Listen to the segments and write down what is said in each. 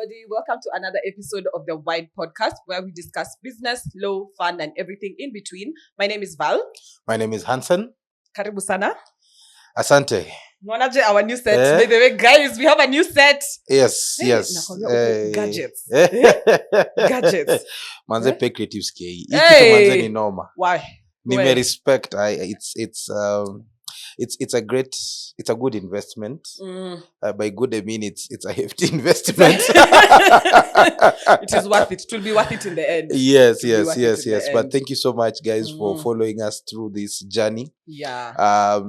everybody. Welcome to another episode of the Wide Podcast, where we discuss business, law, fun, and everything in between. My name is Val. My name is Hansen. Karibu sana. Asante. Mwanaje, our new set. By the way, guys, we have a new set. Yes, Hey, yes. nakwambia gadgets. Gadgets. Manze pay creative scale. Hii Hey. kitu manze ni noma. Why? Nime respect. It's a good investment. By good I mean it's a hefty investment. It is worth it. It will be worth it in the end. Yes. But End. thank you so much, guys, for following us through this journey. Yeah.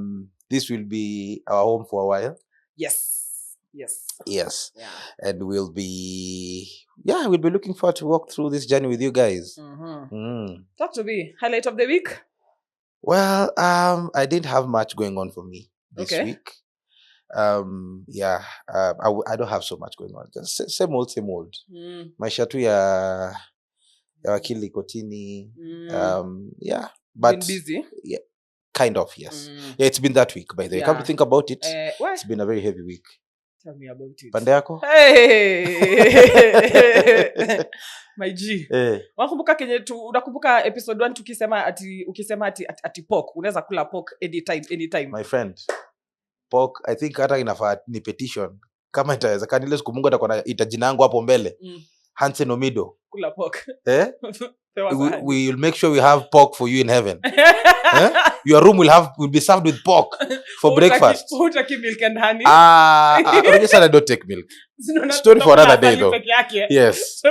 This will be our home for a while. Yes. Yeah. And we'll be looking forward to walk through this journey with you guys. Talk to me. Highlight of the week? Well, I didn't have much going on for me this week. I don't have so much going on. Just same old. Maisha tu ya wakili kotini. But been busy? Yeah, kind of, yes. Yeah, it's been that week, by the way. Come to think about it, it's been a very heavy week. Tell me about it. Pande yako? Hey! My G. Unakumbuka unakumbuka episode 1 ukisema ati pork, unaweza kula pork anytime. My friend, pork, I think hata inafaa ni petition. Kama itawezekana ile siku Mungu atakuwa ita jina yangu hapo mbele. Hansen Omido. Kula pork. We will make sure we have pork for you in heaven. Your room will be served with pork for breakfast. Hutaki milk and honey? I don't take milk. Story for another day though. Yes.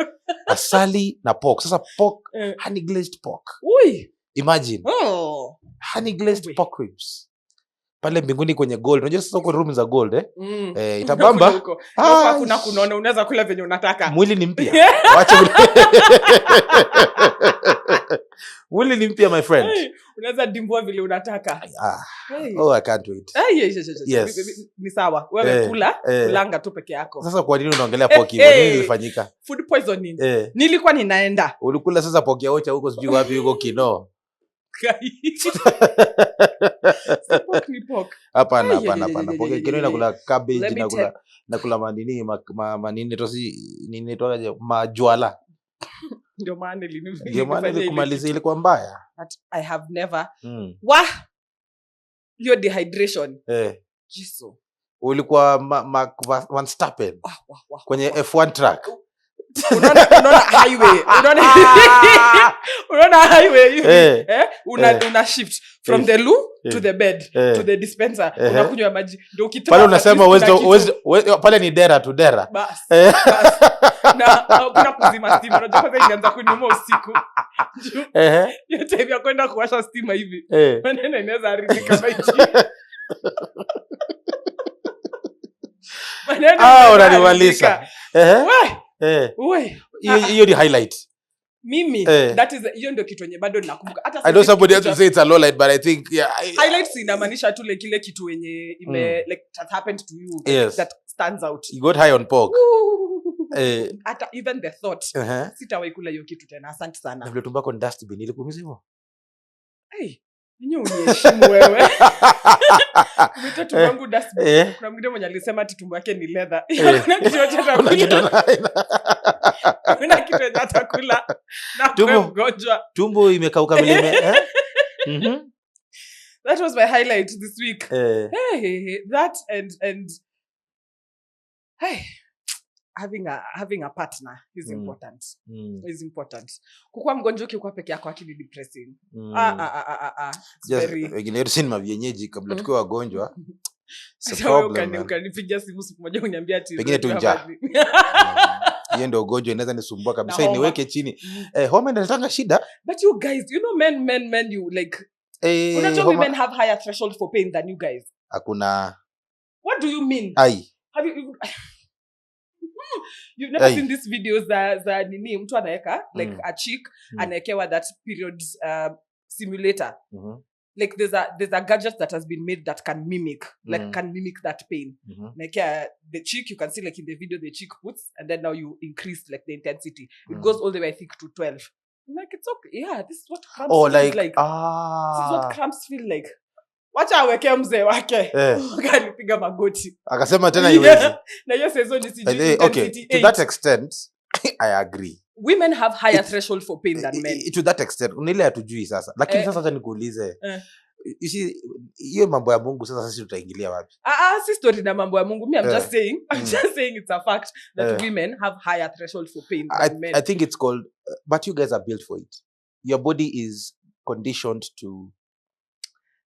Asali na pork. Sasa pork, honey glazed pork. Ui. Imagine. Honey glazed pork ribs. Pale mbinguni kwenye gold. Unajua sasa uko room za gold itabamba. Kuna kunaona unaweza kula venye unataka. Mwili ni mpya. Wacha mwili ni mpya, my friend. Unaweza dimbua vile unataka. Oh, I can't wait. Yes. Ni sawa. Wewe kulanga tu peke yako. Sasa kwa nini unaongelea pork hiyo? Nini ilifanyika? Food poisoning. Nilikuwa ninaenda. Ulikula sasa pork ya ocha huko sijui wapi huko Kino. Pork ni pork. Hapana. Pork Kino inakula cabbage, inakula manini tosi nini toaje majwala. Ndio maana kumaliza ile kwa mbaya. I have never. Your dehydration. Jesus. Ulikuwa one stappen kwenye F1 track. Unaona highway. Unaona highway. Una shift from the loo to the bed to the dispenser. Unakunywa maji. Ndio ukitoka pale unasema pale ni dera to dera. Bas. Na kuna kuzima stima. Unajua kwanza ilianza kunyuma usiku. Hiyo time ya kwenda kuwasha stima hivi. Maneno inaweza haribika maji. Unanimaliza. Hiyo ni highlight. Mimi that is hiyo ndio kitu yenye bado ninakumbuka. Hata I know somebody else say it's a low light, but I think highlights inamaanisha tu kile kitu yenye like that happened to you that stands out. You got high on pork. Hata even the thought sitawahi kula hiyo kitu tena. Asante sana. Na vile tumbako ni dustbin ilikuumiza hivyo? Ninyo uniheshimu wewe. Umetoa tumbo yangu dustbin. Kuna mwingine mwenye alisema ati tumbo yake ni leather. Kuna kitu kuna kitu yenye atakula na kwa mgonjwa. Tumbo imekauka vile That was my highlight this week. That and having a partner is important. Is important. Kukua mgonjwa ukikuwa peke yako akili depressing. Wengine yetu sini mavyenyeji kabla tukiwa wagonjwa. Sasa ukanipigia simu siku moja uniambia ati pengine tu njaa. Hiyo ndio ugonjwa inaweza nisumbua kabisa, niweke chini. Homa inaleta shida. But you guys, you know men you like unajua women have higher threshold for pain than you guys. Hakuna. What do you mean? Have you've never seen these videos za nini mtu anaweka like a chick anaekewa that period simulator. Like there's a gadget that has been made that can mimic that pain. Like the chick, you can see like in the video the chick puts, and then now you increase like the intensity. It goes all the way I think to 12. I'm like, it's okay. Yeah, this is what cramps feel like. This is what cramps feel like. wacha aweke mzee wake akanipiga magoti akasema tena iwezi na hiyo season ni sijui okay to that extent I agree women have higher threshold for pain than men to that extent unile hatujui sasa lakini sasa acha nikuulize you see hiyo mambo ya Mungu sasa sisi tutaingilia wapi si story na mambo ya Mungu me I'm just saying it's a fact that women have higher threshold for pain than men I think it's called but you guys are built for it your body is conditioned to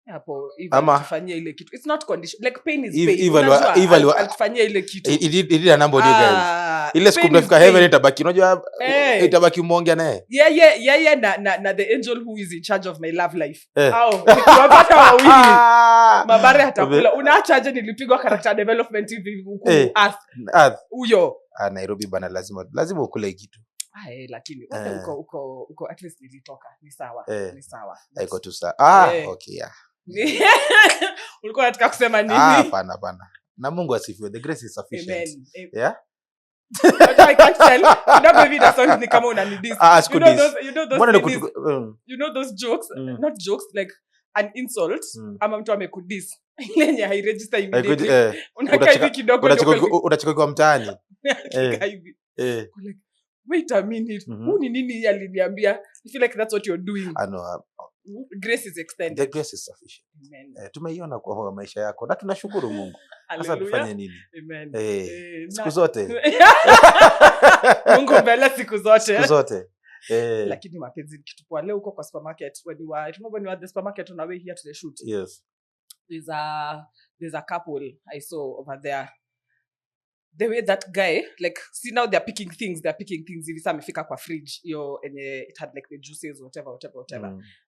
hapo ifanyia ile kitu it's not condition like pain is pain alifanyia ile kitu it a number of you guys ile siku mnafika heaven itabaki unajua itabaki muongea naye yeah na the angel who is in charge of my love life tunapata wawili mabare hatakula unaachaje nilipigwa character development hivi huko earth huyo Nairobi bana lazima ukule kitu lakini uko at least nilitoka ni sawa haiko tu sawa okay yeah ulikuwa unataka kusema nini hapana na Mungu asifiwe the grace is sufficient yeah I can't tell kidogo hivi na sound ni kama unanidis you know those jokes not jokes like an insult ama mtu amekudis ile yenye hai register immediately unakaa hivi kidogo unacheka kwa mtaani hivi like wait a minute huu ni nini aliniambia I feel like that's what you're doing I know grace is extended the grace is sufficient tumeiona kwa maisha yako na tunashukuru Mungu sasa tufanye nini amen siku zote Mungu mbele siku zote lakini mapenzi kitu poa leo uko kwa supermarket when you were at the supermarket on our way here to the shoot yes there's a couple I saw over there the way that guy like see now they're picking things hivi saa amefika kwa fridge hiyo it had like the juices whatever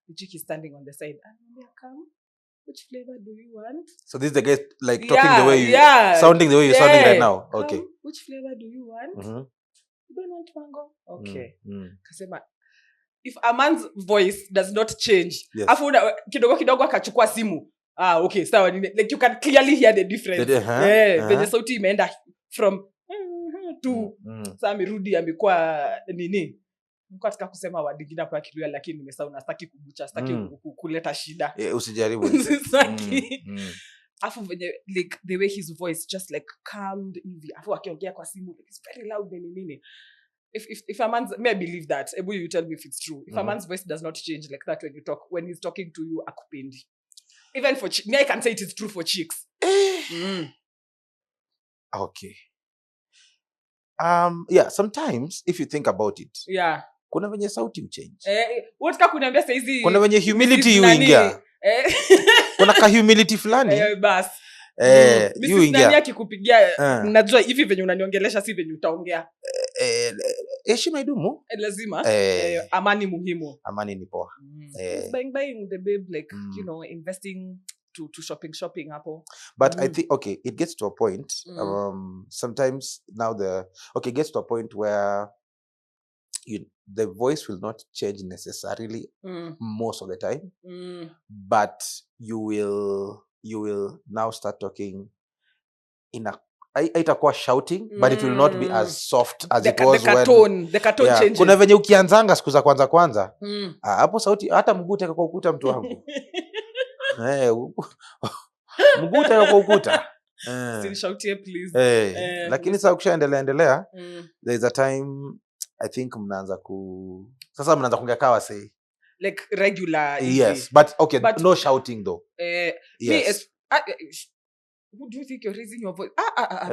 the chick is standing on the side and come which flavor do you want so this is the guy like talking the way you sounding the way you're sounding right now okay which flavor do you want you don't want mango okay kasema if a man's voice does not change afu kidogo akachukua simu okay sawa like you can clearly hear the difference venye sauti imeenda from to sasa amerudi amekuwa nini nilikuwa nataka kusema word nyingine hapo akirudia lakini nimesahau nastaki kubucha sitaki kuleta shida usijaribu afu venye like the way his voice just like calmed hivi afu akiongea kwa simu like it's very loud nini if a man's may I believe that able you tell me if it's true if a man's voice does not change like that when he's talking to you akupendi even for me I can say it is true for chicks okay yeah sometimes if you think about it kuna venye sauti uchange unataka kuniambia saa hizi kuna venye humility uingia kuna ka humility fulani bas you ingia nani akikupigia najua hivi venye unaniongelesha si venye utaongea heshima idumu lazima amani muhimu amani ni poa buying the babe like you know investing to shopping hapo but I think okay it gets to a point sometimes now it gets to a point where the voice will not change necessarily most of the time but you will now start talking in a itakuwa shouting but it will not be as soft as it was the tone changes kuna venye ukianzanga siku za kwanza hapo sauti hata mguu teka kwa ukuta mtu wangu mguu teka kwa ukuta still shoutie please lakini sasa ukishaendelea there is a time I think mnaanza kuongea kawa say like regular yes but no shouting though yes who do you think you're raising your voice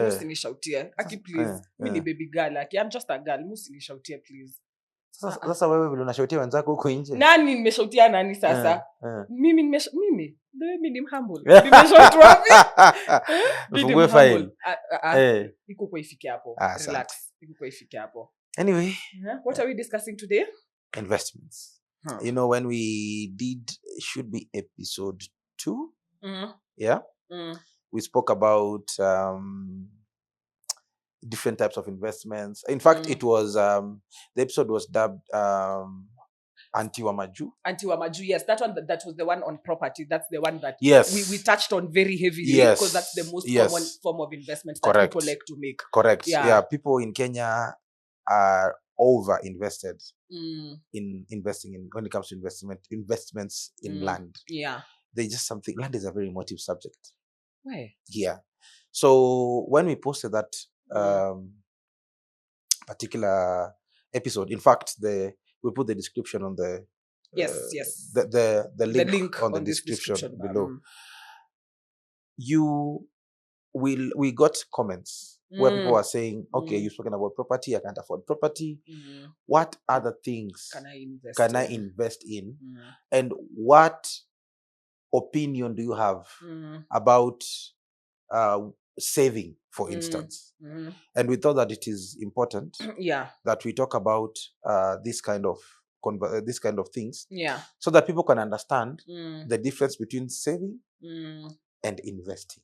musinishautie aki please mi ni baby girl aki I'm just a girl musinishautie please sasa wewe vile unashautia wenzako huko nje nani nimeshautia nani sasa mimi ni humble nimeshautia wapi fungue file iko kwa ifike hapo relax iko kwa ifike hapo anyway what are we discussing today investments you know when we did should be episode 2 we spoke about different types of investments. In fact, it was the episode was dubbed Anti-wa Maju. Anti-wa Maju, yes. That one, that was the one on property. That's the one that we touched on very heavily because that's the most common form of investment that people like to make. Correct. Yeah. People in Kenya are over invested in investing in when it comes to investments in land. Yeah. there's just something. Land is a very emotive subject. Why? Yeah. So when we posted that particular episode, in fact, we put the description on the yes. the link on the this description below. We got comments where people were saying, okay, you've spoken about property, I can't afford property. What other things can I invest in? And what opinion do you have about saving, for instance? And we thought that it is important that we talk about this kind of things, so that people can understand the difference between saving and investing.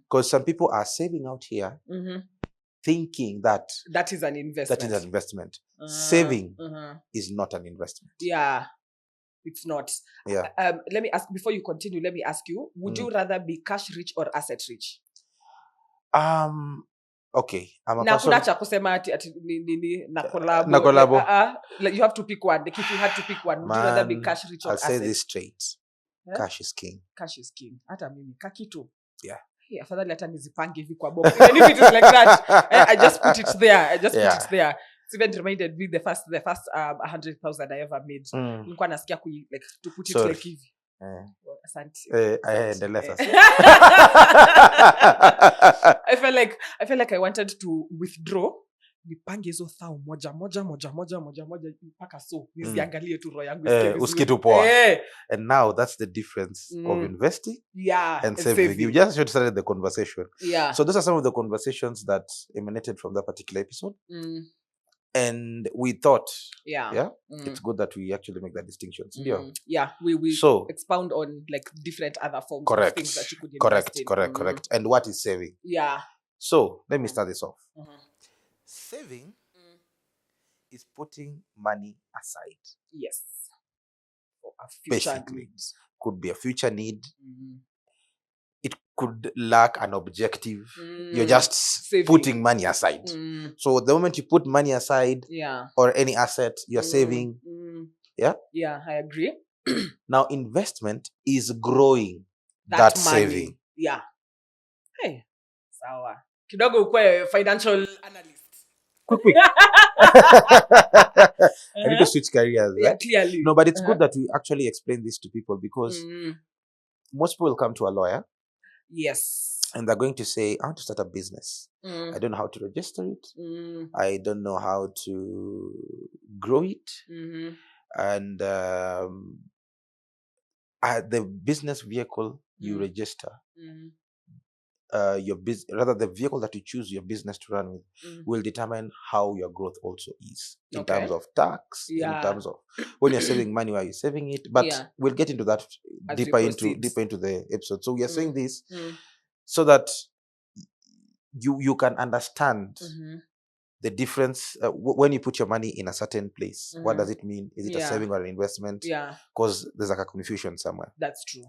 Because some people are saving out here thinking that is an investment. Saving is not an investment. Yeah, it's not. Yeah. Let me ask, before you continue, let me ask you, would you rather be cash rich or asset rich? Okay, I'm a na person. kuna cha kusema ati nini na collabo. Na collabo. Like you have to pick one. Like if you had to pick one, would you rather be cash rich or asset? I'll say this straight. Cash is king. Cash is king. Hata mimi kakitu. Yeah. Yeah, afadhali hata nizipange hivi kwa box. Even if it is like that, I just put it there. Put it there. It's even reminded me the first 100,000 I ever made. Nilikuwa nasikia like to put it like hivi. Asante. Endelea sasa. I felt like I wanted to withdraw, nipange hizo thao moja mpaka so niziangalie tu roho yangu usikie tu poa. And now that's the difference of investing and saving. You just started the conversation. So those are some of the conversations that emanated from that particular episode. And we thought it's good that we actually make that distinction. We so expound on like different other forms of things that you could invest in. Correct. And what is saving? So let me start this off. Saving is putting money aside. Yes. For a future need. Could be a future need. It could lack an objective. You're just putting money aside. So the moment you put money aside or any asset, you're saving. Yeah, I agree. Now investment is growing that saving. Yeah. Hey, sawa. Kidogo ukwe financial analyst. Quick. I need to switch careers. Yeah, clearly. No, but it's good that we actually explain this to people, because most people will come to a lawyer. Yes. And they're going to say, I want to start a business. I don't know how to register it. I don't know how to grow it. And the business vehicle you register, the vehicle that you choose your business to run with will determine how your growth also is in terms of tax, in terms of when you're saving money, where you're saving it. But we'll get into that deeper into the episode. So we are saying this so that you can understand the difference when you put your money in a certain place. What does it mean? Is it a saving or an investment? Because there's like a confusion somewhere. That's true.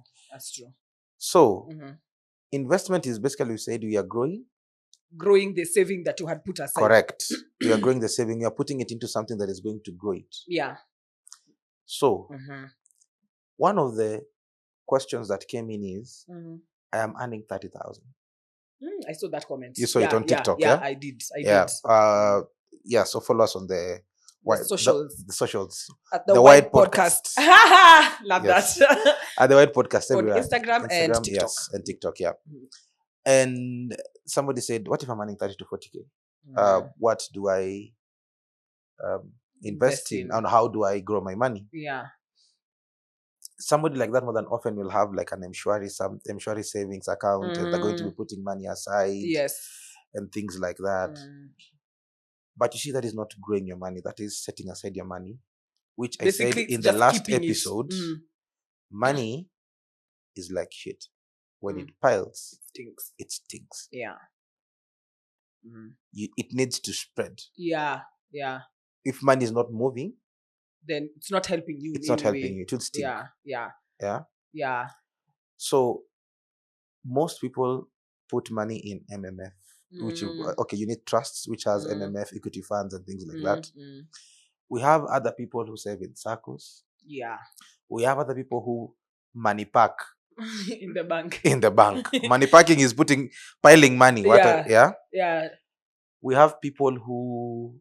So investment is basically, you said, we are growing the saving that you had put aside. Correct. You are growing the saving. You are putting it into something that is going to grow it. So one of the questions that came in is, I am earning 30,000. I saw that comment. You saw it on TikTok, I did. So follow us on the socials. The socials. At the White Podcast. Love that. At the White Podcast everywhere. On Instagram and TikTok. Yes, and TikTok, And somebody said, what if I'm earning 30 to 40K? What do I invest in? And how do I grow my money? Somebody like that more than often will have like an M-Shwari savings account, and they're going to be putting money aside. And things like that. But you see, that is not growing your money. That is setting aside your money, which basically, I said in the last episode, money is like shit. When it piles, it stinks. It needs to spread. If money is not moving, then it's not helping you. It's not helping you. It will stink. Yeah. So most people put money in MMF, which you need trusts, which has MMF, equity funds, and things like that. We have other people who save in circles. We have other people who money park in the bank. in the bank. Money parking is piling money. Yeah. We have people who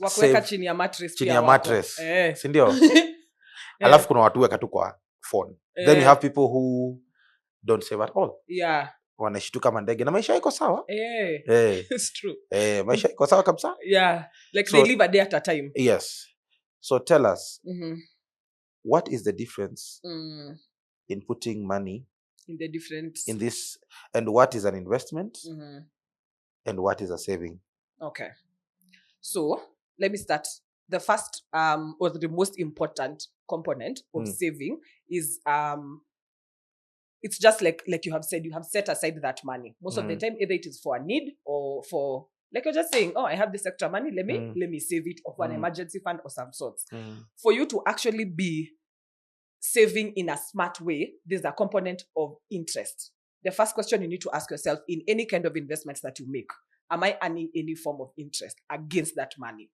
Wakuweka chini ya mattress chini pia ya wako. mattress. Si ndio? Yeah. Alafu kuna watu weka tu kwa phone. Then you have people who don't save at all. Yeah. Wanaishi tu kama ndege na maisha iko sawa. It's true. Maisha iko sawa kabisa. Yeah. Like they live a day at a time. Yes. So tell us, what is the difference in putting money in this, and what is an investment and what is a saving? Okay. So let me start. The first or the most important component of saving is it's just like you have said, you have set aside that money. Most of the time, either it is for a need or for, like you're just saying, oh, I have this extra money, let me save it for an emergency fund or some sorts. For you to actually be saving in a smart way, there's a component of interest. The first question you need to ask yourself in any kind of investments that you make, am I earning any form of interest against that money?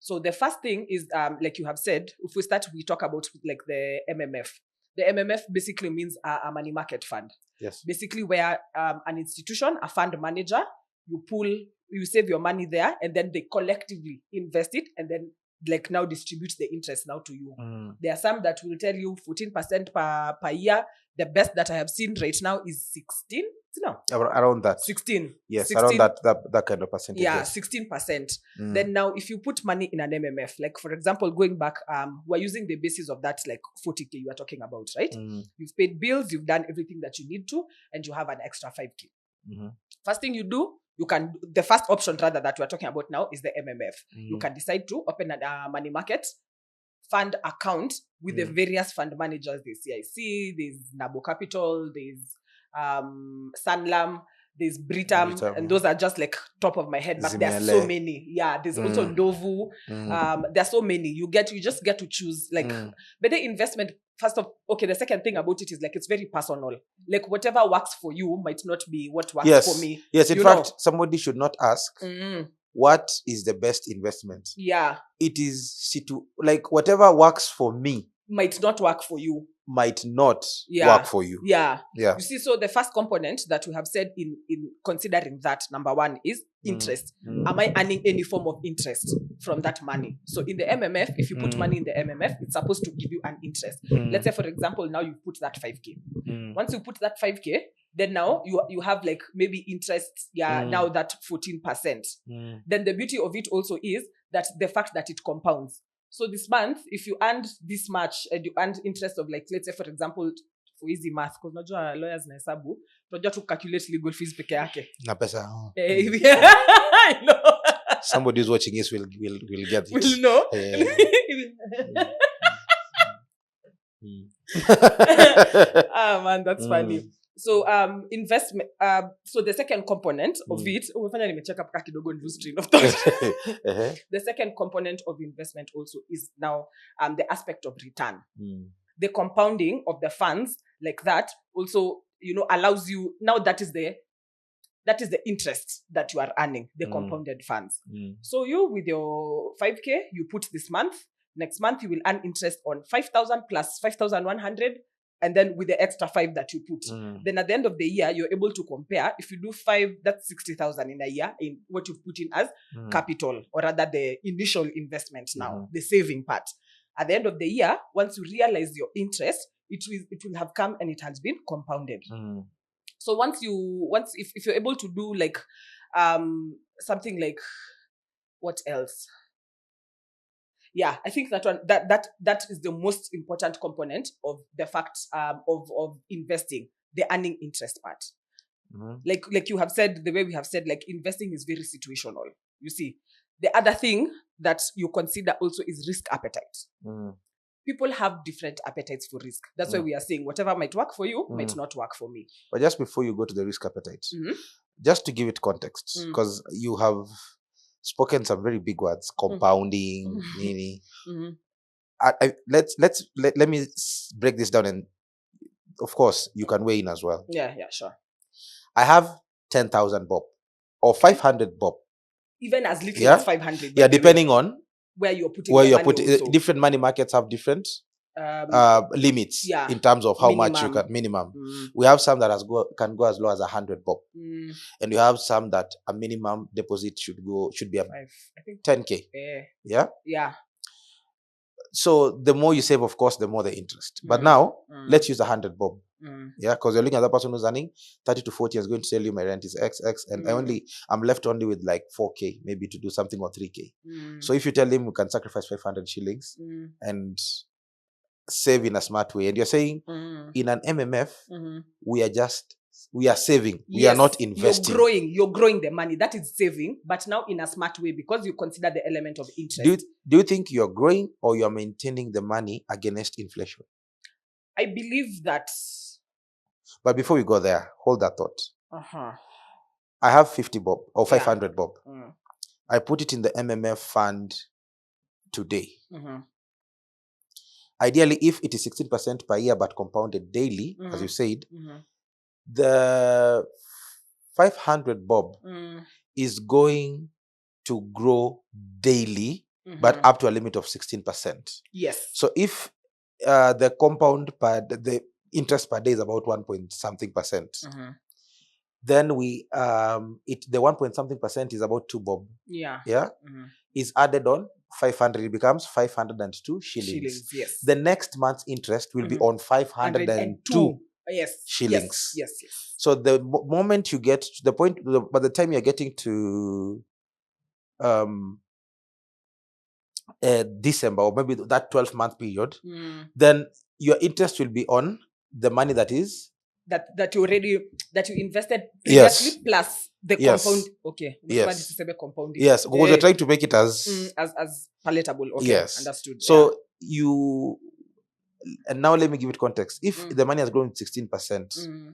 So the first thing is, like you have said, if we talk about like the MMF. The MMF basically means a money market fund. Yes. Basically where an institution, a fund manager, you save your money there, and then they collectively invest it, and then like now distribute the interest now to you. There are some that will tell you 14% per year. The best that I have seen right now is 16. No, around that 16. Yes, 16. around that kind of percentage. Yeah, yes. 16%. Then now, if you put money in an MMF, like for example, going back, we're using the basis of that like 40K you are talking about, right? You've paid bills, you've done everything that you need to, and you have an extra 5K. First thing you do, the first option rather that we're talking about now is the MMF. You can decide to open a money market fund account with the various fund managers. There's CIC, there's Nabo Capital, there's Sanlam, there's Britam, and those are just like top of my head, but there's so many. Yeah, there's also Ndovu. There's so many. You just get to choose like better investment. The second thing about it is like it's very personal. Like whatever works for you might not be what works for me. Yes, in fact, somebody should not ask what is the best investment. Yeah. It is like whatever works for me might not work for you. Might not work for you. Yeah. You see, so the first component that we have said in considering that, number one, is interest. Am I earning any form of interest from that money? So in the MMF, if you put money in the MMF, it's supposed to give you an interest. Let's say, for example, now you put that 5K. Once you put that 5K, then now you have like maybe interest, now that 14%. Then the beauty of it also is that the fact that it compounds. So this month, if you earned this much and you earned interest of like, let's say, for example, for easy math, because najua lawyers na hesabu, tunajua tu calculate legal fees peke yake. Na pesa. I know. Somebody who's watching this will get it. Will know. Man, that's funny. So investment. So the second component of it, the second component of investment also is now the aspect of return. The compounding of the funds like that also, allows you, now that is the interest that you are earning, the compounded funds. So you, with your 5K, you put this month. Next month you will earn interest on 5,000 plus 5,100. And then with the extra 5 that you put. Then at the end of the year, you're able to compare. If you do 5, that's 60,000 in a year in what you've put in as capital, or rather the initial investment now, the saving part. At the end of the year, once you realize your interest, it will have come and it has been compounded. So if you're able to do like something like, what else? Yeah, I think that one that is the most important component of the fact of investing, the earning interest part. Like you have said, the way we have said, like investing is very situational. You see, the other thing that you consider also is risk appetite. People have different appetites for risk. That's why we are saying whatever might work for you might not work for me. But just before you go to the risk appetite, just to give it context, because you have spoken some very big words, compounding, meaning. Let me break this down, and of course you can weigh in as well. Yeah, sure. I have 10,000 bob or 500 bob. Even as little as 500. Yeah, depending on where you're putting different money markets have different limits in terms of how much you can minimum. We have some that can go as low as 100 bob, and you have some that a minimum deposit should be 10k. Yeah. So the more you save, of course, the more the interest. But now let's use 100 bob. Yeah, because you're looking at that person who's earning 30 to 40 is going to tell you my rent is X, and I'm left only with like 4k maybe to do something, or 3k. So if you tell him we can sacrifice 500 shillings and save in a smart way, and you're saying in an MMF we are saving, we are not investing. You're growing the money, that is saving, but now in a smart way, because you consider the element of interest. Do you think you're growing or you're maintaining the money against inflation? I believe that. But before we go there, hold that thought. I have 50 bob or 500 bob. I put it in the MMF fund today. Ideally, if it is 16% per year but compounded daily, as you said, the 500 bob is going to grow daily, but up to a limit of 16%. Yes. So if the compound the interest per day is about 1.something%, then the 1.something% is about 2 bob. Yeah. Is added on 500, it becomes 502 shillings. Yes. The next month's interest will be on 502 shillings. Yes. So the moment you get to the point, by the time you're getting to December, or maybe that 12-month period, then your interest will be on the money that you invested previously, plus the compound. Okay. Yes. Compounding. Yes. Because we're trying to make it as palatable. Okay. Yes. Understood. So and now let me give it context. If the money has grown 16%,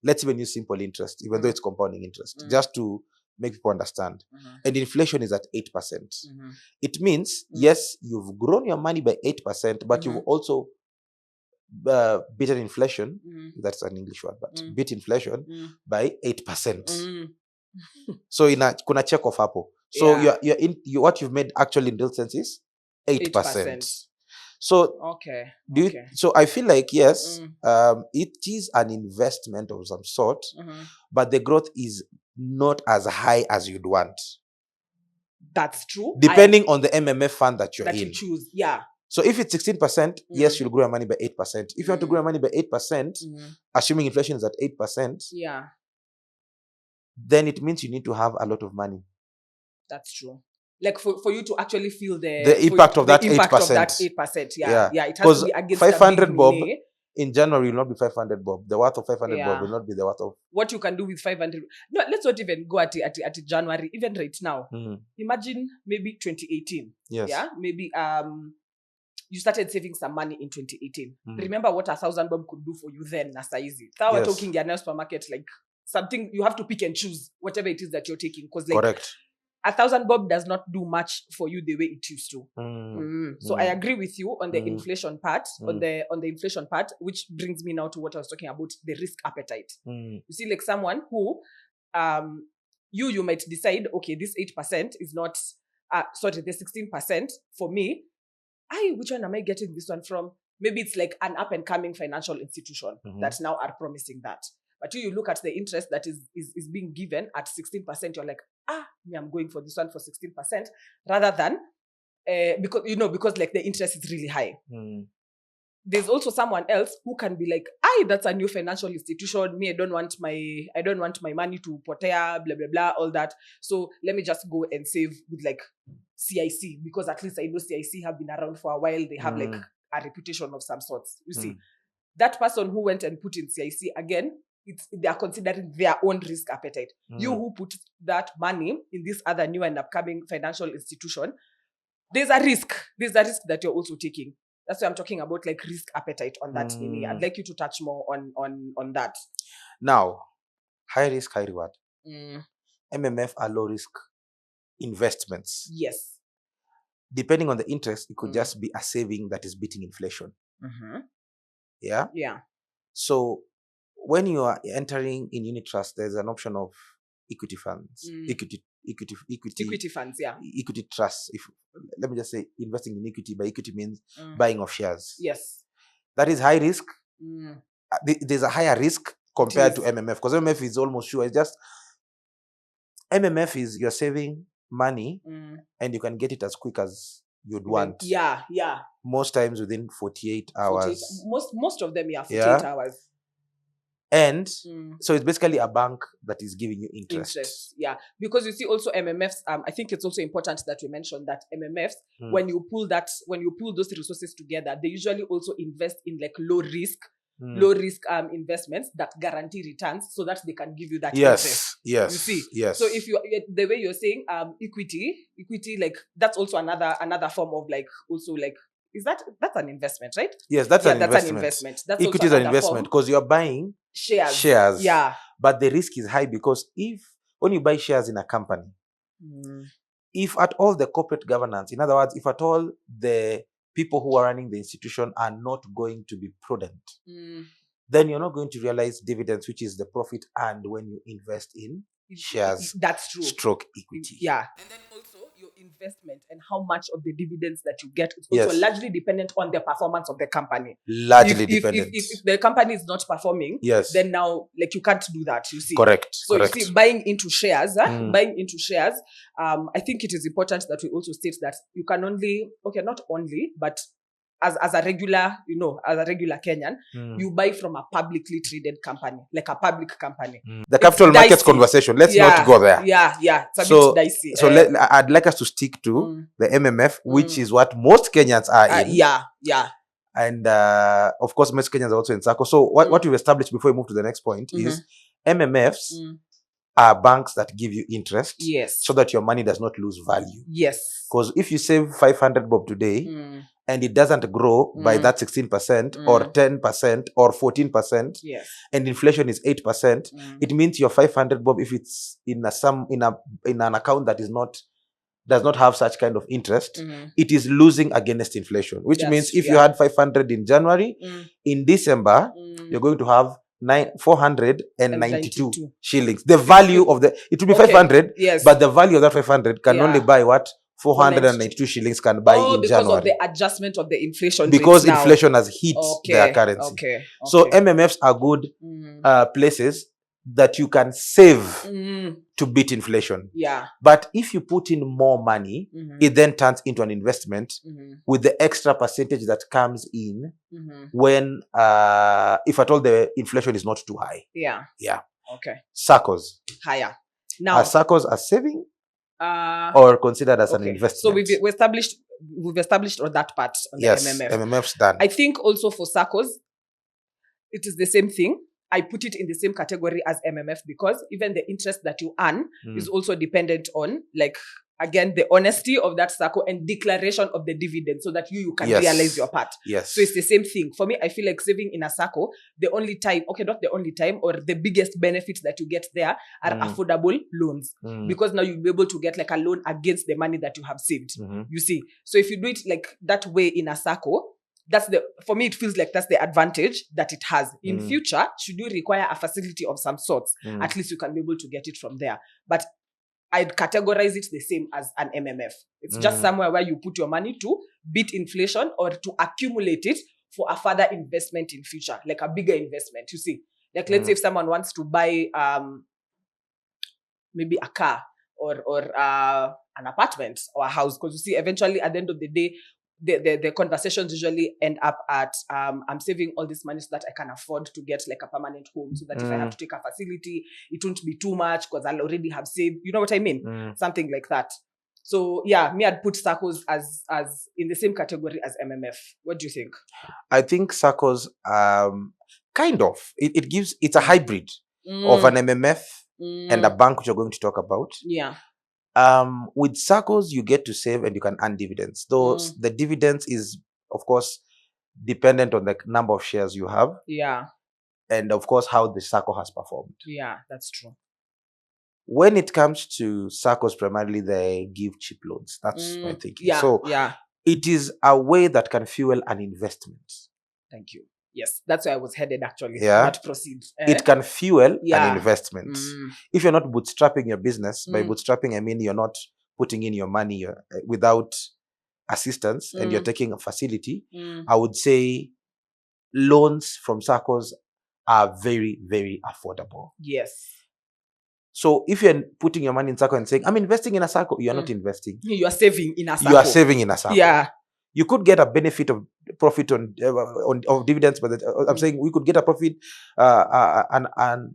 let's even use simple interest, even though it's compounding interest, just to make people understand. And inflation is at 8%. It means, yes, you've grown your money by 8%, but you've also beaten inflation. That's an English word, but beat inflation by 8%. So kuna check off hapo. So what you've made actually in real sense is 8%. So so I feel like, yes, it is an investment of some sort, but the growth is not as high as you'd want. That's true. Depending on the MMF fund that you're in. You choose. Yeah. So if it's 16%, yes, you'll grow your money by 8%. If you want to grow your money by 8%, assuming inflation is at 8%, then it means you need to have a lot of money. That's true. Like for you to actually feel the impact of that 8%. Yeah. It has to be against 500 bob in January will not be 500 bob. The worth of 500 bob will not be the worth of what you can do with 500. No, let's not even go at January. Even right now, imagine maybe 2018. Yes. Yeah, maybe you started saving some money in 2018. Remember what 1,000 bob could do for you then, Nasaizi. Now we're talking the supermarket, like something you have to pick and choose whatever it is that you're taking, because like correct. 1,000 bob does not do much for you the way it used to. So I agree with you on the inflation part, on the inflation part, which brings me now to what I was talking about, the risk appetite. You see, like someone who, you might decide, okay, this 8% is not, the 16% for me. Which one am I getting this one from? Maybe it's like an up and coming financial institution that now are promising that. But you look at the interest that is being given at 16%, you're like, I'm going for this one for 16%, rather than because like the interest is really high. There's also someone else who can be like, that's a new financial institution. Me, I don't want my money to potea, blah blah blah, all that. So let me just go and save with like CIC, because at least I know CIC have been around for a while. They have like a reputation of some sorts. You see, that person who went and put in CIC again, they are considering their own risk appetite. You who put that money in this other new and upcoming financial institution, there's a risk that you're also taking. That's why I'm talking about like risk appetite on that. I'd like you to touch more on that. Now, high risk, high reward. MMF are low risk investments. Yes. Depending on the interest, it could just be a saving that is beating inflation. Yeah? Yeah. So when you are entering in unit trust, there's an option of equity funds. Equity funds, yeah. Equity trusts. Let me just say, investing in equity. By equity means buying of shares. Yes. that is high risk. There's a higher risk compared to MMF, because MMF is almost sure. It's just MMF is you're saving money and you can get it as quick as you'd want. Yeah. Most times within 48 hours. Most of them, 48 hours. And so it's basically a bank that is giving you interest. Yeah, because you see also MMFs. I think it's also important that we mention that MMFs, when you pull those resources together, they usually also invest in like low risk investments that guarantee returns, so that they can give you that interest. Yes. You see. Yes. So if you the way you're saying equity, like that's also another form of like also like. That's an investment, right? Yes, that's an investment. That's equity is an investment because you're buying shares. Yeah. But the risk is high because when you buy shares in a company, if at all the corporate governance, in other words, if at all the people who are running the institution are not going to be prudent, then you're not going to realize dividends, which is the profit earned when you invest in shares. That's true. Stroke equity. Yeah. And then also your investment and how much of the dividends that you get is also largely dependent on the performance of the company. Dependent. If the company is not performing, then now like you can't do that. You see. Correct. So you see, buying into shares, I think it is important that we also state that you can not only, but as a regular Kenyan, you buy from a publicly traded company, like a public company. The capital markets conversation, let's not go there. Yeah. It's a bit dicey. So I'd like us to stick to the MMF, which is what most Kenyans are in. Yeah. And of course, most Kenyans are also in SACCO. So what we've established before we move to the next point is MMFs are banks that give you interest, so that your money does not lose value. Yes. Because if you save 500 bob today, and it doesn't grow by that 16% or 10% or 14%, and inflation is 8%, it means your 500 bob, if it's in an account that does not have such kind of interest, it is losing against inflation. Which means if you had 500 in January, in December, you're going to have 492 shillings. The value of it will be 500, but the value of that 500 can only buy what 492 shillings can buy in because January. Of the adjustment of the inflation. Because inflation has hit their currency. Okay. So MMFs are good places that you can save to beat inflation. Yeah. But if you put in more money, it then turns into an investment with the extra percentage that comes in when, if at all the inflation is not too high. Yeah. Okay. SACCOs. Higher. Now, are SACCOs a saving or considered as an investment? So we've established on that part on the MMF. MMF's done. I think also for SACCOs, it is the same thing. I put it in the same category as MMF because even the interest that you earn is also dependent on, like, again, the honesty of that SACCO and declaration of the dividend so that you can realize your part. Yes. So it's the same thing. For me, I feel like saving in a SACCO, the only time, not the only time, or the biggest benefits that you get there are affordable loans. Because now you'll be able to get like a loan against the money that you have saved. You see. So if you do it like that way in a SACCO, for me, it feels like that's the advantage that it has. In future, should you require a facility of some sorts, at least you can be able to get it from there. But I'd categorize it the same as an MMF. It's just somewhere where you put your money to beat inflation or to accumulate it for a further investment in future, like a bigger investment, you see. Like, let's say if someone wants to buy maybe a car or an apartment or a house, because you see, eventually at the end of the day, the conversations usually end up at I'm saving all this money so that I can afford to get like a permanent home, so that if I have to take a facility, it won't be too much because I'll already have saved. You know what I mean? Something like that. So yeah, me, I'd put SACCOs as in the same category as MMF. What do you think? I think SACCOs kind of it's a hybrid of an MMF and a bank, which we're going to talk about. Yeah. With SACCOs, you get to save and you can earn dividends. Though the dividends is, of course, dependent on the number of shares you have. Yeah. And of course, how the SACCO has performed. Yeah, that's true. When it comes to SACCOs, primarily they give cheap loans. That's my thinking. Yeah. So it is a way that can fuel an investment. Thank you. Yes, that's where I was headed actually. Yeah. But proceed. It can fuel an investment. If you're not bootstrapping your business, by bootstrapping, I mean you're not putting in your money without assistance and you're taking a facility, I would say loans from SACCOs are very, very affordable. Yes. So if you're putting your money in SACCO and saying, I'm investing in a SACCO, you're not investing. You are saving in a SACCO. You are saving in a SACCO. Yeah. You could get a benefit of profit on of dividends, but I'm saying we could get a profit, an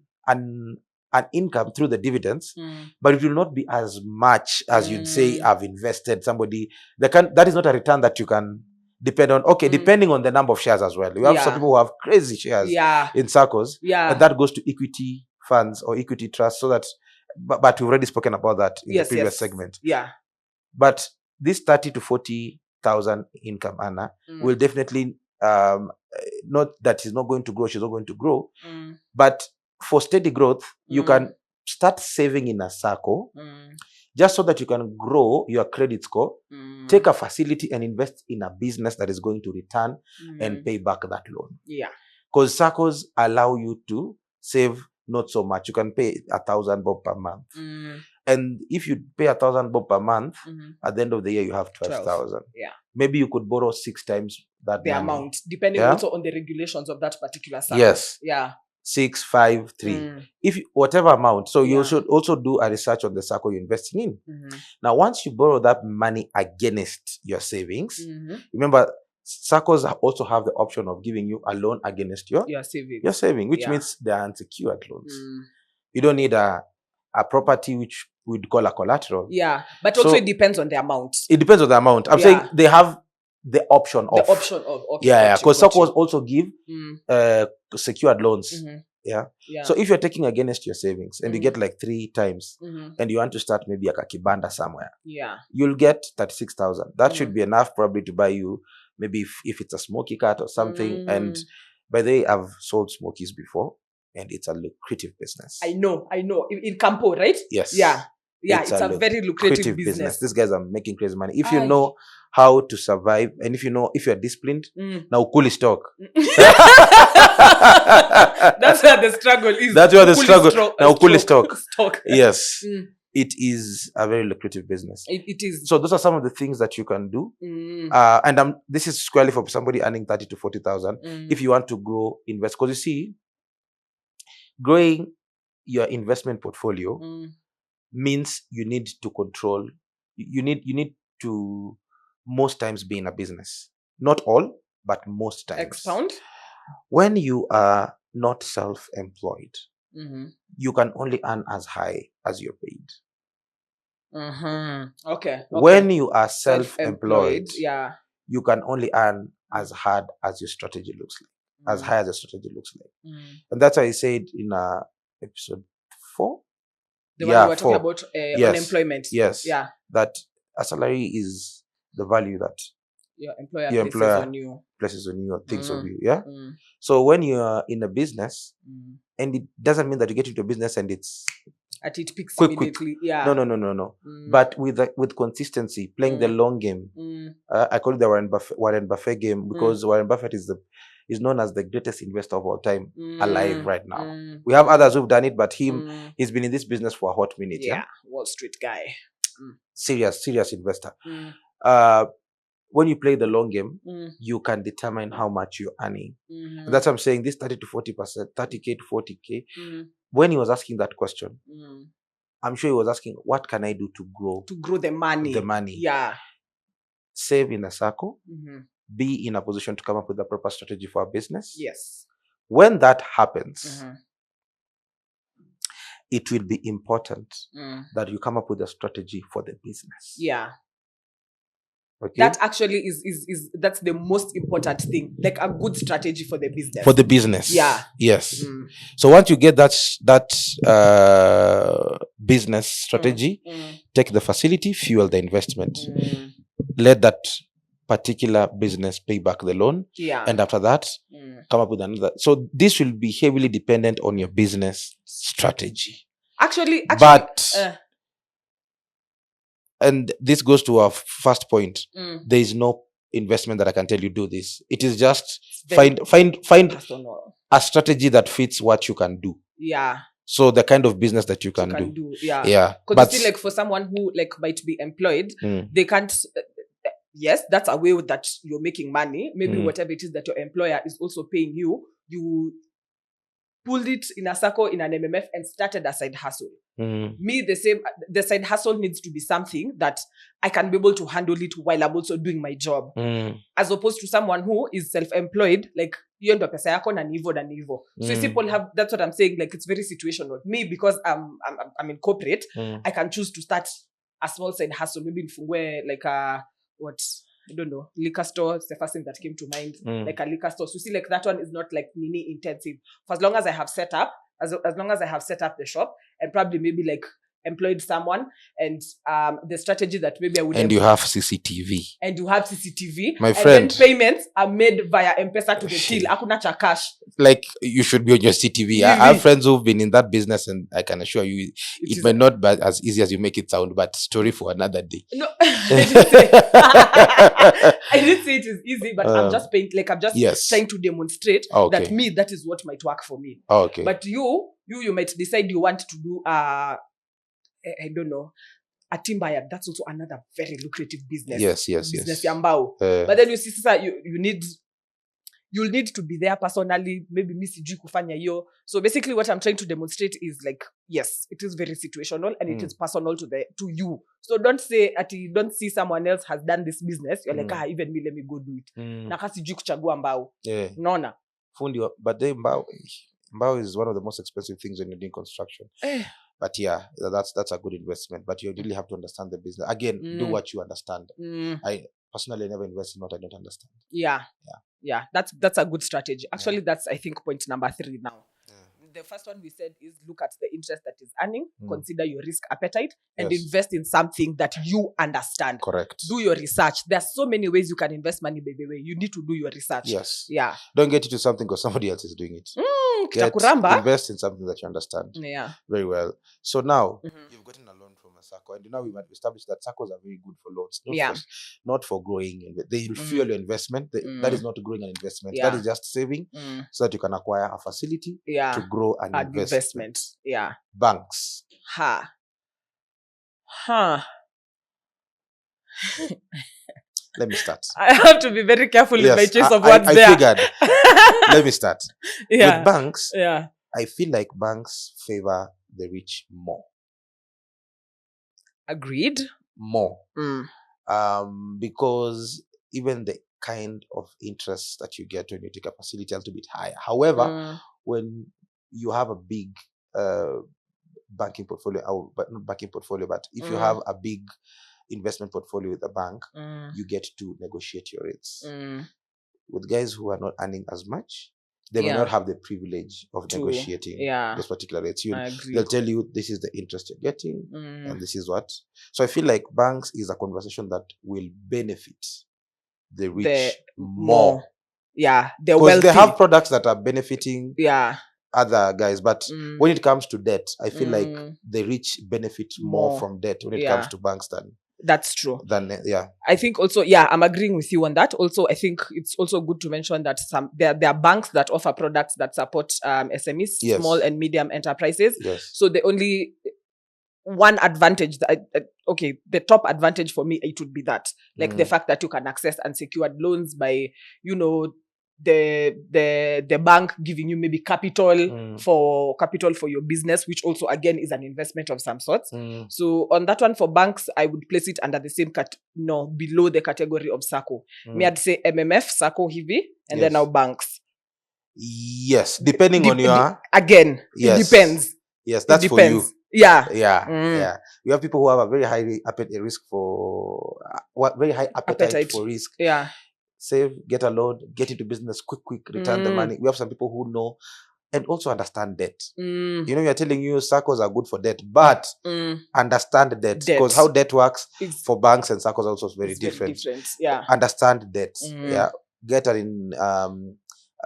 income through the dividends, but it will not be as much as you'd say I've invested somebody. That is not a return that you can depend on. Okay, depending on the number of shares as well. You have some people who have crazy shares in SACCOs, and that goes to equity funds or equity trusts, so that, but we've already spoken about that in the previous segment. Yeah. But this 30 to 40,000 income earner will definitely, not that she's not going to grow, she's not going to grow, but for steady growth, you can start saving in a SACCO, just so that you can grow your credit score, take a facility and invest in a business that is going to return and pay back that loan. Yeah. Because SACCOs allow you to save not so much. You can pay 1,000 bob per month. And if you pay 1,000 bob per month, at the end of the year, you have 12,000. Yeah. Maybe you could borrow 6 times the amount, depending also on the regulations of that particular SACCO. Yes. Yeah. 6, 5, 3. If whatever amount. So you should also do a research on the SACCO you're investing in. Now, once you borrow that money against your savings, remember, SACCOs also have the option of giving you a loan against your saving, which means they are unsecured loans. You don't need a property which we'd call a collateral. Yeah, but also it depends on the amount. It depends on the amount. I'm saying they have the option of. Okay, yeah, because SACCOs also give secured loans. Yeah. So if you're taking against your savings and you get like 3 times and you want to start maybe a kibanda somewhere, you'll get 36,000. That should be enough probably to buy you, maybe if it's a smoky cat or something. And by the way, I've sold smokies before, and it's a lucrative business. I know. In Campo, right? Yes. Yeah, it's a very lucrative business. These guys are making crazy money. If you know how to survive, and if you're disciplined, now ukuli stock. That's where the struggle is. That's where the struggle. Now ukuli stock. Yes. It is a very lucrative business. It is. So those are some of the things that you can do. And this is squarely for somebody earning 30 to 40,000. If you want to grow, invest. Because you see, growing your investment portfolio means you need to control. You need to most times be in a business. Not all, but most times. Expound. When you are not self-employed, you can only earn as high as you're paid. Okay. When you are self-employed, you can only earn as hard as your strategy looks like, as high as your strategy looks like. And that's why I said in episode 4. The one we were talking about unemployment. Yes. Yeah. That a salary is the value that your employer places on you or thinks of you. Yeah. So when you are in a business, and it doesn't mean that you get into a business and it's at it peaks quick. immediately. Yeah. No. But with consistency, playing the long game. I call it the Warren Buffett game, because Warren Buffett is known as the greatest investor of all time alive right now. We have others who've done it, but he's been in this business for a hot minute. Yeah. Wall Street guy. Serious investor. When you play the long game, you can determine how much you're earning. And that's what I'm saying, this 30 to 40%, 30K to 40K. When he was asking that question, I'm sure he was asking, what can I do to grow? To grow the money. Yeah. Save in a SACCO. Be in a position to come up with a proper strategy for a business. Yes. When that happens, it will be important that you come up with a strategy for the business. Yeah. Okay. That actually is that's the most important thing. Like a good strategy for the business. For the business. Yeah. Yes. So once you get that business strategy, take the facility, fuel the investment. Let that particular business pay back the loan. Yeah. And after that, come up with another. So this will be heavily dependent on your business strategy. Actually, and this goes to our first point. There is no investment that I can tell you do this. It is just find a strategy that fits what you can do. Yeah. So the kind of business that you can do. Yeah. Because you see, like for someone who like might be employed, they can't. yes, that's a way that you're making money. Maybe whatever it is that your employer is also paying you, you pulled it in a circle in an MMF and started a side hustle. Me, the side hustle needs to be something that I can be able to handle it while I'm also doing my job. As opposed to someone who is self-employed, like, hiyo ndo pesa yako na nivo. So you see, people have, that's what I'm saying, like, it's very situational. Me, because I'm in corporate, I can choose to start a small side hustle. Maybe in like I don't know, liquor store. It's the first thing that came to mind. Like a liquor store. So you see, like, that one is not like nini intensive. For as long as I have set up, as long as I have set up the shop and probably maybe like employed someone, and the strategy that maybe I would and you have CCTV. And you have CCTV. My friend. And then payments are made via M-Pesa to the till. Hakuna cha cash. Like, you should be on your CCTV. I have friends who've been in that business, and I can assure you, it may not be as easy as you make it sound, but story for another day. No, I didn't say it is easy, but I'm just trying to demonstrate that that is what might work for me. But you might decide you want to do I don't know, a timber. That's also another very lucrative business. Yes. Business yambao. But then you see, sister, you'll need to be there personally. Maybe mi sijui kufanya hiyo. So basically, what I'm trying to demonstrate is like, yes, it is very situational and it is personal to you. So don't see someone else has done this business. You're like, even me, let me go do it. Na kasi sijui kuchagua mbao. Nona. Fundi, but the mbao is one of the most expensive things when you're doing construction. But yeah, that's a good investment. But you really have to understand the business. Again, do what you understand. I personally never invest in what I don't understand. Yeah. That's a good strategy. Actually, that's, I think, point number 3 now. The first one we said is look at the interest that is earning, consider your risk appetite, and invest in something that you understand. Correct. Do your research. There's so many ways you can invest money, by the way. You need to do your research. Yes. Yeah. Don't get into something because somebody else is doing it. Invest in something that you understand. Yeah. Very well. So now, you've gotten a loan from a SACCO, and now we've established that SACCOs are very good for loans. Not for growing. They will fuel your investment. That is not growing an investment. That is just saving so that you can acquire a facility to grow an investment. Yeah. Banks. Let me start. I have to be very careful in my choice of words I figured. Let me start. With banks, I feel like banks favor the rich more. Agreed. More. Because even the kind of interest that you get when you take a facility is a little bit higher. However, when you have a big banking portfolio, but not banking portfolio, but if you have a big investment portfolio with a bank, you get to negotiate your rates. With guys who are not earning as much, they may not have the privilege of negotiating those particular rates. They'll tell you this is the interest you're getting, and this is what. So I feel like banks is a conversation that will benefit the rich more. Yeah, they're wealthy. They have products that are benefiting other guys, but when it comes to debt, I feel like the rich benefit more from debt when it comes to banks than. That's true. I think also, I'm agreeing with you on that. Also, I think it's also good to mention that there are banks that offer products that support SMEs, small and medium enterprises. So the only one advantage, the top advantage for me, it would be that, like the fact that you can access unsecured loans by, the bank giving you maybe capital for your business, which also again is an investment of some sort. So on that one for banks, I would place it under the same below the category of SACCO. Me, I'd say MMF, SACCO, hivi, and then now banks. Yes, depending on your again. It depends. Yes, that's for you. Yeah. We have people who have a very high appetite for risk. Yeah. Save, get a loan, get into business quick, return the money. We have some people who know and also understand debt. We are telling you SACCOs are good for debt, but understand debt. Because how debt works for banks and SACCOs also is very different. Understand debt. Get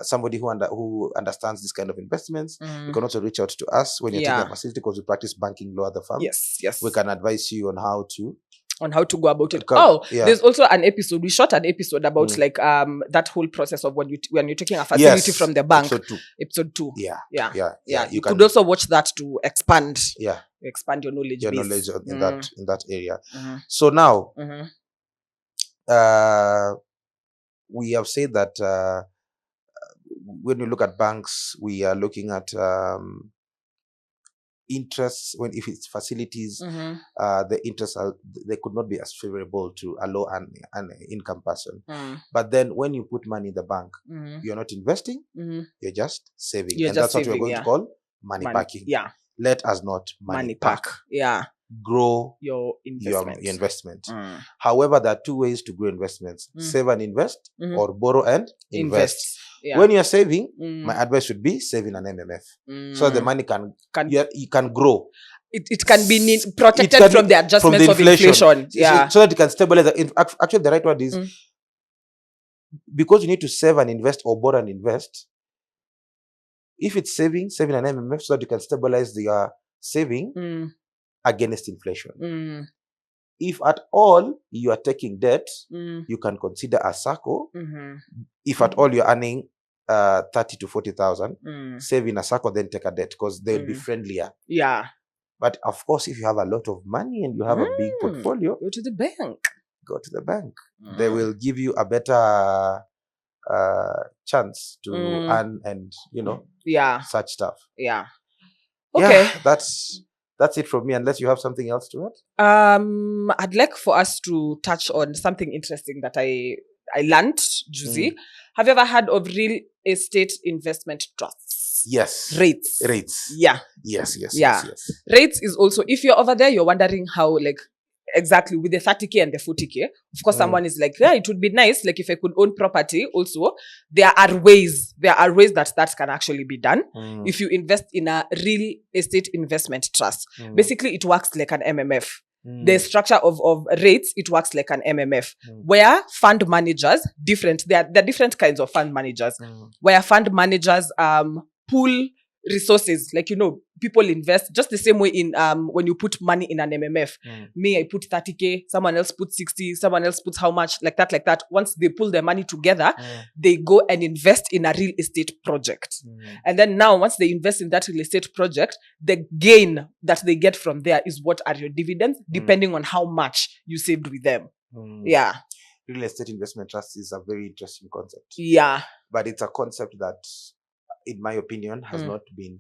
somebody who understands this kind of investments. You can also reach out to us when you're taking a facility, because we practice banking law at the firm. Yes. We can advise you on how to go about it. There's also an episode. We shot an episode about that whole process of when you're taking a facility from the bank. Episode 2. Yeah. You could also watch that to expand. Expand your knowledge. In that area. So now, we have said that when we look at banks, we are looking at interests. When if it's facilities, the interests they could not be as favorable to a low and income person. But then when you put money in the bank, you're not investing, you're just saving. That's what we're going to call money packing. Yeah. Let us not money pack. Yeah. Grow your investment. However, there are two ways to grow investments: save and invest, or borrow and invest. Yeah. When you're saving, my advice would be saving an MMF, so the money you can grow. It can be protected from the adjustments of inflation. Yeah. So that it can stabilize. Actually, the right word is because you need to save and invest or borrow and invest. If it's saving an MMF so that you can stabilize the saving against inflation. If at all you are taking debt, you can consider a SACCO. If at all you're earning 30 to 40,000, save in a SACCO, then take a debt because they'll be friendlier. Yeah. But of course, if you have a lot of money and you have a big portfolio, go to the bank. Go to the bank. They will give you a better chance to earn and such stuff. Yeah. Okay. Yeah, that's it from me, unless you have something else to add. I'd like for us to touch on something interesting that I learned, Juicy. Have you ever heard of real estate investment trusts? Yes. REITs. Yeah. Yes. REITs is also, if you're over there, you're wondering how, exactly with the 30K and the 40K, of course, someone is like, yeah, it would be nice, if I could own property also. There are ways that can actually be done if you invest in a real estate investment trust. Basically, it works like an MMF. The structure of REITs, it works like an MMF, where fund managers, there are different kinds of fund managers, where fund managers pool resources, people invest just the same way in when you put money in an MMF. Me, I put 30K, someone else puts 60, someone else puts how much, like that. Once they pull their money together, they go and invest in a real estate project. And then now, once they invest in that real estate project, the gain that they get from there is what are your dividends, depending on how much you saved with them. Yeah. Real estate investment trust is a very interesting concept. Yeah. But it's a concept that, in my opinion, has not been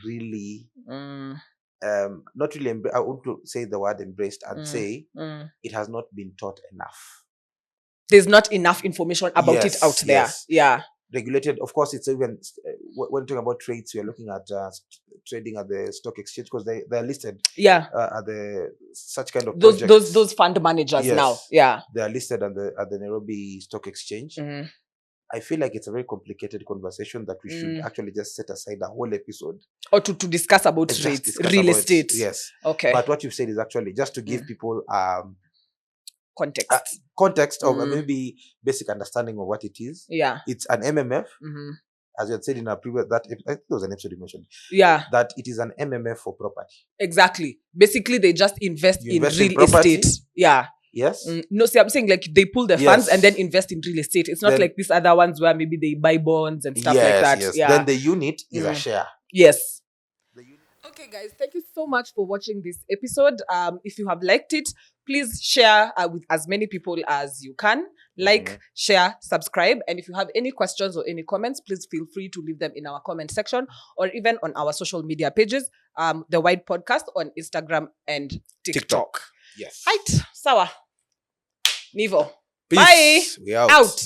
really, not really, I want to say the word embraced and say it has not been taught enough. There's not enough information about it out there. Yes. Yeah. Regulated, of course, it's even, when talking about trades, we're looking at trading at the stock exchange because they're listed. Yeah. At such kind of those fund managers now. Yeah. They're listed at the Nairobi Stock Exchange. I feel like it's a very complicated conversation that we should actually just set aside a whole episode. Or to discuss about real estate. Yes. Okay. But what you've said is actually just to give people context or maybe basic understanding of what it is. Yeah. It's an MMF. As you had said in our previous, I think there was an episode you mentioned. Yeah. That it is an MMF for property. Exactly. Basically, they just invest in real estate. Yeah. Yes. No, see, I'm saying they pull the funds and then invest in real estate. It's not like these other ones where maybe they buy bonds and stuff like that. Yes. Yeah. Then the unit is a share. Yes. Okay, guys, thank you so much for watching this episode. If you have liked it, please share with as many people as you can. Share, subscribe. And if you have any questions or any comments, please feel free to leave them in our comment section or even on our social media pages, The Wide Podcast on Instagram and TikTok. Yes. Right. Sawa. Nivo. Peace. Bye. We out.